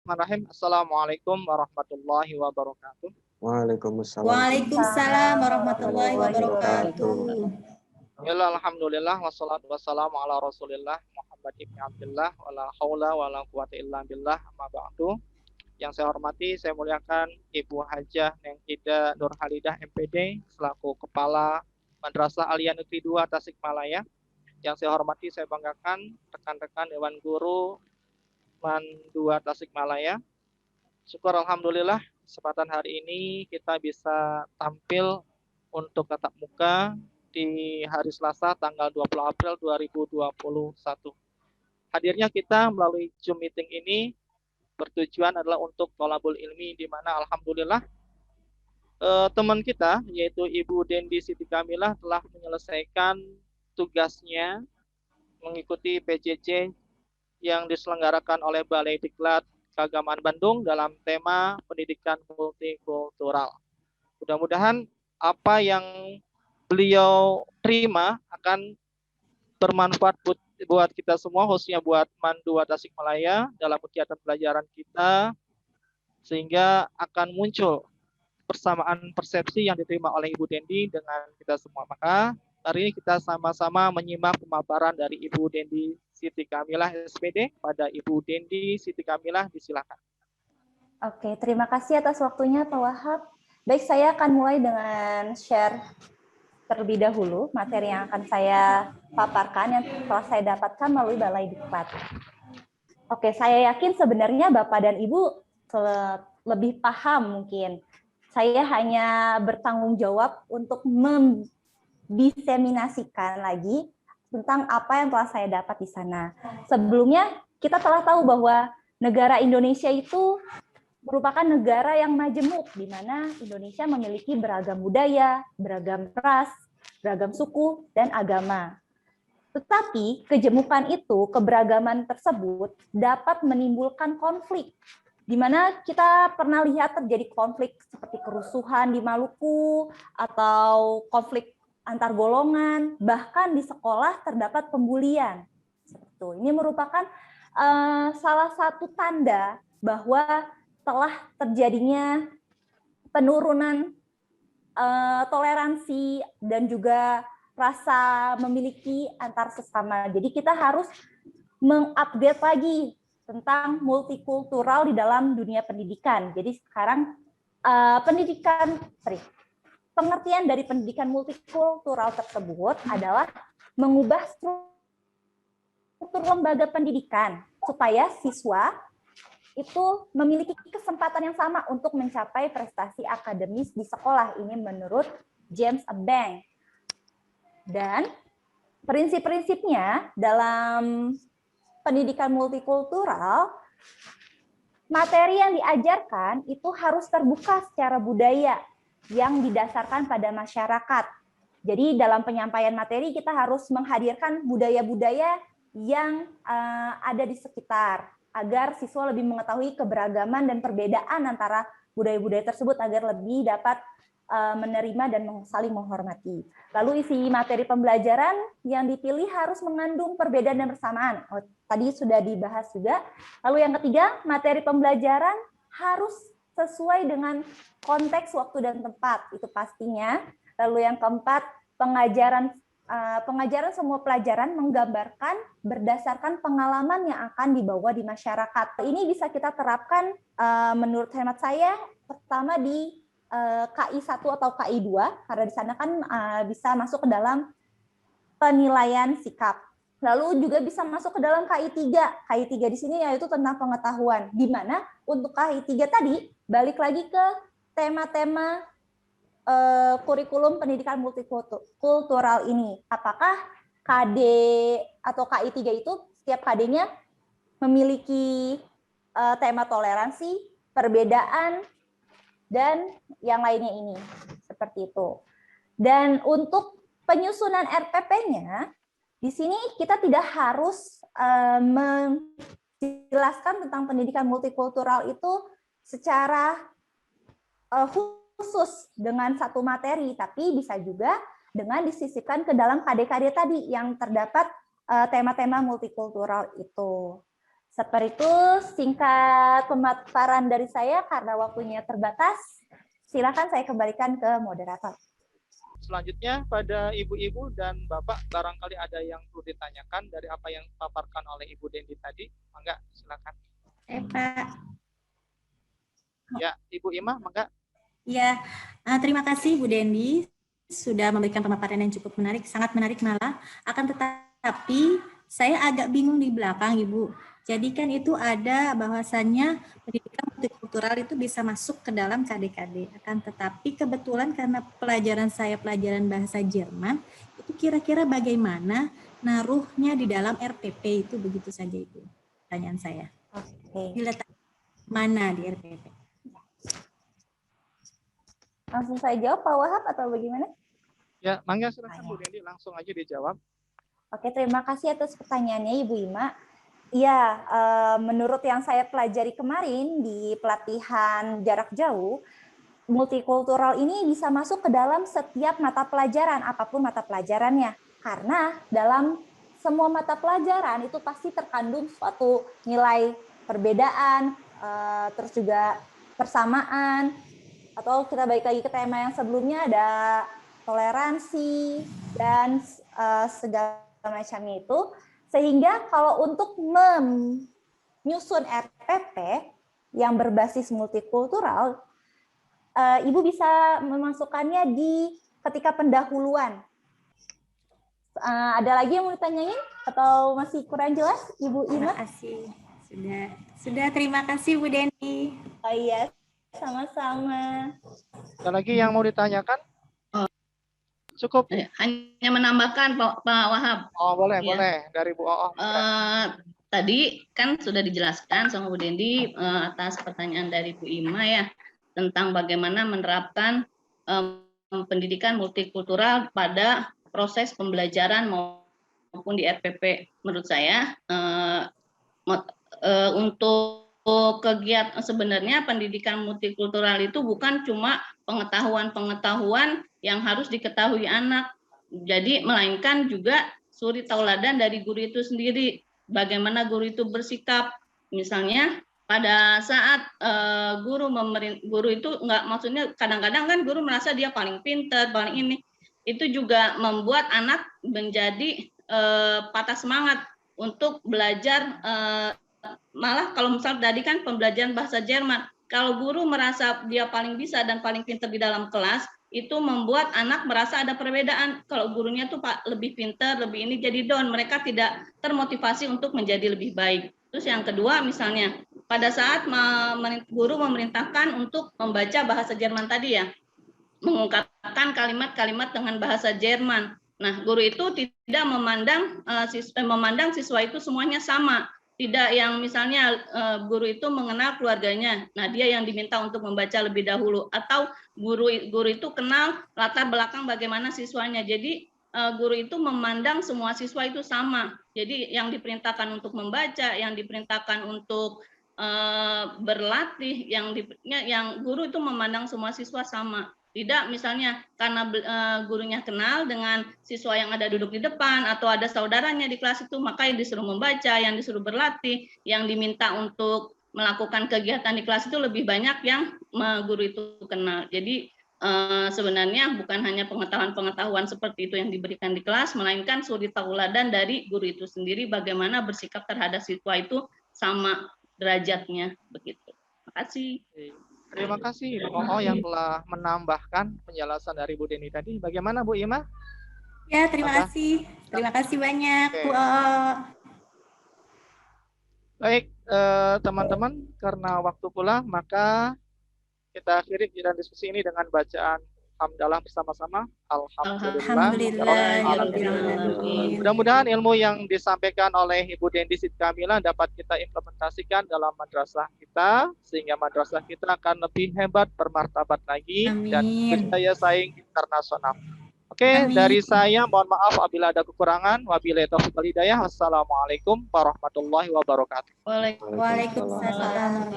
Bismillahirrahmanirrahim. Assalamualaikum warahmatullahi wabarakatuh. Waalaikumsalam Waalaikumsalam warahmatullahi warahmatullahi wabarakatuh. wabarakatuh. Alhamdulillah wassalatu wassalamu ala Rasulillah Muhammad ibn Abdullah wala haula wala quwata illa billah amma ba'du. Yang saya hormati, saya muliakan Ibu Hajah Neng Ida Nur Halidah MPD selaku Kepala Madrasah Aliyah Negeri 2 Tasikmalaya. Yang saya hormati, saya banggakan rekan-rekan Dewan Guru Man 2 Tasikmalaya. Syukur alhamdulillah kesempatan hari ini kita bisa tampil untuk tatap muka di hari Selasa tanggal 20 April 2021. Hadirnya kita melalui Zoom meeting ini bertujuan adalah untuk tolabul ilmi, di mana alhamdulillah teman kita yaitu Ibu Dendi Siti Kamilah telah menyelesaikan tugasnya mengikuti PJJ yang diselenggarakan oleh Balai Diklat Keagamaan Bandung dalam tema pendidikan multikultural. Mudah-mudahan apa yang beliau terima akan bermanfaat buat kita semua, khususnya buat Man 2 Tasikmalaya dalam kegiatan pelajaran kita, sehingga akan muncul persamaan persepsi yang diterima oleh Ibu Dendi dengan kita semua. Maka hari ini kita sama-sama menyimak pemaparan dari Ibu Dendi Siti Kamilah SPD. Pada Ibu Dendi Siti Kamilah, disilakan. Oke, terima kasih atas waktunya Pak Wahab. Baik, saya akan mulai dengan share terlebih dahulu materi yang akan saya paparkan yang telah saya dapatkan melalui Balai Diklat. Oke, saya yakin sebenarnya Bapak dan Ibu lebih paham mungkin. Saya hanya bertanggung jawab untuk mendiseminasikan lagi tentang apa yang telah saya dapat di sana. Sebelumnya, kita telah tahu bahwa negara Indonesia itu merupakan negara yang majemuk, di mana Indonesia memiliki beragam budaya, beragam ras, beragam suku, dan agama. Tetapi kejemukan itu, keberagaman tersebut dapat menimbulkan konflik, di mana kita pernah lihat terjadi konflik seperti kerusuhan di Maluku, atau konflik antar golongan, bahkan di sekolah terdapat pembulian. Ini merupakan salah satu tanda bahwa telah terjadinya penurunan toleransi dan juga rasa memiliki antar sesama. Jadi kita harus mengupdate lagi tentang multikultural di dalam dunia pendidikan. Jadi sekarang pengertian dari pendidikan multikultural tersebut adalah mengubah struktur lembaga pendidikan supaya siswa itu memiliki kesempatan yang sama untuk mencapai prestasi akademis di sekolah. Ini menurut James Bank. Dan prinsip-prinsipnya dalam pendidikan multikultural, materi yang diajarkan itu harus terbuka secara budaya yang didasarkan pada masyarakat. Jadi dalam penyampaian materi kita harus menghadirkan budaya-budaya yang ada di sekitar, agar siswa lebih mengetahui keberagaman dan perbedaan antara budaya-budaya tersebut agar lebih dapat menerima dan saling menghormati. Lalu isi materi pembelajaran yang dipilih harus mengandung perbedaan dan persamaan. Tadi sudah dibahas juga. Lalu yang ketiga, materi pembelajaran harus sesuai dengan konteks, waktu, dan tempat. Itu pastinya. Lalu yang keempat, pengajaran semua pelajaran menggambarkan berdasarkan pengalaman yang akan dibawa di masyarakat. Ini bisa kita terapkan menurut hemat saya pertama di KI 1 atau KI 2, karena di sana kan bisa masuk ke dalam penilaian sikap. Lalu juga bisa masuk ke dalam KI 3. KI 3 di sini yaitu tentang pengetahuan, di mana untuk KI 3 tadi balik lagi ke tema-tema kurikulum pendidikan multikultural ini. Apakah KD atau KI 3 itu setiap KD-nya memiliki tema toleransi, perbedaan, dan yang lainnya ini. Seperti itu. Dan untuk penyusunan RPP-nya, di sini kita tidak harus menjelaskan tentang pendidikan multikultural itu secara khusus dengan satu materi, tapi bisa juga dengan disisipkan ke dalam KD-KD tadi yang terdapat tema-tema multikultural itu. Seperti itu singkat pemaparan dari saya karena waktunya terbatas. Silakan saya kembalikan ke moderator. Selanjutnya pada ibu-ibu dan bapak barangkali ada yang perlu ditanyakan dari apa yang dipaparkan oleh Ibu Dendi tadi. Mangga silakan. Pak. Ya, Ibu Ima, mangga. Ya, terima kasih Bu Dendi sudah memberikan pemaparan yang cukup menarik, sangat menarik malah. Akan tetapi saya agak bingung di belakang Ibu. Jadi kan itu ada bahwasannya pendidikan multikultural itu bisa masuk ke dalam KD-KD. Akan tetapi kebetulan karena pelajaran saya pelajaran bahasa Jerman, itu kira-kira bagaimana naruhnya di dalam RPP itu, begitu saja Ibu. Pertanyaan saya. Oke. Diletak mana di RPP? Langsung saya jawab Pak Wahab atau bagaimana? Ya, mangga silakan Bu Dendi langsung aja dijawab. Oke, terima kasih atas pertanyaannya Ibu Ima. Iya, menurut yang saya pelajari kemarin di pelatihan jarak jauh, multikultural ini bisa masuk ke dalam setiap mata pelajaran, apapun mata pelajarannya. Karena dalam semua mata pelajaran itu pasti terkandung suatu nilai perbedaan, terus juga persamaan, atau kita balik lagi ke tema yang sebelumnya ada toleransi dan segala macamnya itu. Sehingga kalau untuk menyusun RPP yang berbasis multikultural, Ibu bisa memasukkannya di ketika pendahuluan. Ada lagi yang mau ditanyain atau masih kurang jelas, Ibu Ima? Terima kasih. Sudah terima kasih Bu Dendi. Oh iya, sama-sama. Ada lagi yang mau ditanyakan? Cukup. Hanya menambahkan Pak Wahab. Oh, boleh, Ya. boleh. Dari Bu Oo. Tadi kan sudah dijelaskan sama Bu Dendi atas pertanyaan dari Bu Ima ya, tentang bagaimana menerapkan pendidikan multikultural pada proses pembelajaran maupun di RPP. Menurut saya untuk kegiatan sebenarnya pendidikan multikultural itu bukan cuma pengetahuan-pengetahuan yang harus diketahui anak, jadi melainkan juga suri tauladan dari guru itu sendiri, bagaimana guru itu bersikap. Misalnya pada saat guru itu nggak, maksudnya kadang-kadang kan guru merasa dia paling pintar, paling ini, itu juga membuat anak menjadi patah semangat untuk belajar. Malah kalau misal tadi kan pembelajaran bahasa Jerman, kalau guru merasa dia paling bisa dan paling pintar di dalam kelas, itu membuat anak merasa ada perbedaan. Kalau gurunya tuh lebih pintar, lebih ini, jadi down, mereka tidak termotivasi untuk menjadi lebih baik. Terus yang kedua misalnya pada saat guru memerintahkan untuk membaca bahasa Jerman tadi ya, mengungkapkan kalimat-kalimat dengan bahasa Jerman. Nah, guru itu tidak memandang siswa itu semuanya sama. Tidak yang misalnya guru itu mengenal keluarganya, nah dia yang diminta untuk membaca lebih dahulu, atau guru itu kenal latar belakang bagaimana siswanya. Jadi guru itu memandang semua siswa itu sama. Jadi yang diperintahkan untuk membaca, yang diperintahkan untuk berlatih, yang guru itu memandang semua siswa sama. Tidak misalnya karena gurunya kenal dengan siswa yang ada duduk di depan atau ada saudaranya di kelas itu, maka yang disuruh membaca, yang disuruh berlatih, yang diminta untuk melakukan kegiatan di kelas itu lebih banyak yang guru itu kenal. Jadi sebenarnya bukan hanya pengetahuan-pengetahuan seperti itu yang diberikan di kelas, melainkan suri tauladan dari guru itu sendiri, bagaimana bersikap terhadap siswa itu sama derajatnya, begitu. Terima kasih. Terima kasih Bu Oo yang telah menambahkan penjelasan dari Bu Dendi tadi. Bagaimana Bu Ima? Ya, terima kasih. Terima kasih banyak Bu Oo. Baik, teman-teman, karena waktu pula, maka kita akhiri dan diskusi ini dengan bacaan hamdalah bersama-sama. Alhamdulillah. Mudah-mudahan ilmu yang disampaikan oleh Ibu Dendi Siti Kamila dapat kita implementasikan dalam madrasah kita, sehingga madrasah kita akan lebih hebat, bermartabat lagi, dan berdaya saing internasional. Oke, dari saya mohon maaf apabila ada kekurangan. Wabillahi taufiq wal hidayah. Wassalamualaikum warahmatullahi wabarakatuh. Waalaikumsalam.